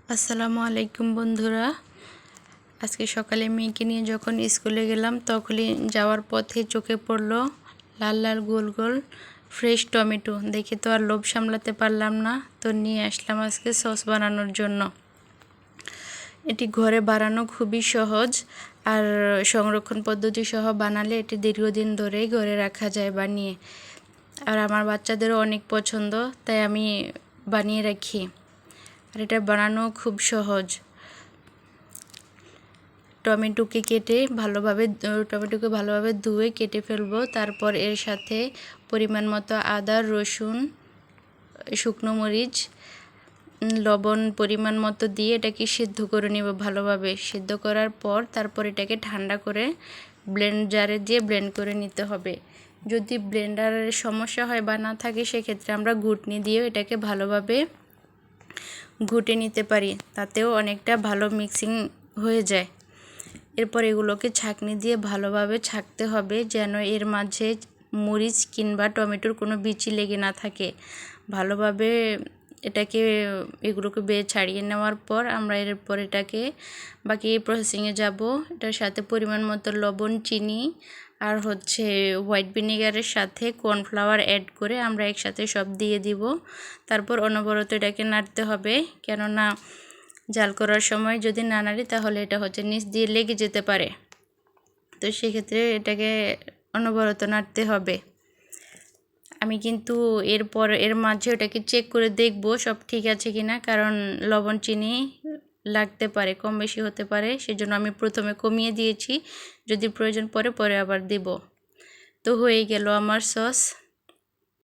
আসসালামু আলাইকুম বন্ধুরা। আজকে সকালে মেয়েকে নিয়ে যখন স্কুলে গেলাম তখনই যাওয়ার পথে চোখে পড়লো লাল লাল গোল গোল ফ্রেশ টমেটো। দেখে তো আর লোভ সামলাতে পারলাম না, তো নিয়ে আসলাম আজকে সস বানানোর জন্য। এটি ঘরে বানানো খুবই সহজ, আর সংরক্ষণ পদ্ধতি সহ বানালে এটি দীর্ঘদিন ধরেই ঘরে রাখা যায় বানিয়ে। আর আমার বাচ্চাদেরও অনেক পছন্দ, তাই আমি বানিয়ে রাখি। আর এটা বানানো খুব সহজ। টমেটোকে ভালোভাবে ধুয়ে কেটে ফেলবো। তারপর এর সাথে পরিমাণ মতো আদা, রসুন, শুকনো মরিচ, লবণ পরিমাণ মতো দিয়ে এটাকে সিদ্ধ করে নেব ভালোভাবে। সিদ্ধ করার পর তারপর এটাকে ঠান্ডা করে জারে দিয়ে ব্লেন্ড করে নিতে হবে। যদি ব্লেন্ডারের সমস্যা হয় বা না থাকে, সেক্ষেত্রে আমরা ঘুটনি দিয়েও এটাকে ভালোভাবে ঘুটে নিতে পারি, তাতেও অনেকটা ভালো মিক্সিং হয়ে যায়। এরপর এগুলোকে ছাঁকনি দিয়ে ভালোভাবে ছাঁকতে হবে, যেন এর মাঝে মরিচ কিংবা টমেটোর কোনো বিচি লেগে না থাকে। ভালোভাবে এগুলোকে ছাড়িয়ে নেওয়ার পর আমরা এরপর এটাকে বাকি প্রসেসিংয়ে যাব। এটার সাথে পরিমাণ মতো লবণ, চিনি আর হোয়াইট ভিনেগারের সাথে কর্নফ্লাওয়ার অ্যাড করে আমরা একসাথে সব দিয়ে দিব। তারপর অনবরত এটাকে নাড়তে হবে, কেননা জাল করার সময় যদি না নাড়ি তাহলে এটা নিচ দিয়ে লেগে যেতে পারে। তো সেক্ষেত্রে এটাকে অনবরত নাড়তে হবে। আমি কিন্তু এর মাঝে ওটাকে চেক করে দেখব সব ঠিক আছে কিনা, কারণ লবণ চিনি লাগতে পারে, কম বেশি হতে পারে। সেজন্য আমি প্রথমে কমিয়ে দিয়েছি, যদি প্রয়োজন পরে আবার দেব। তো হয়ে গেল আমার সস।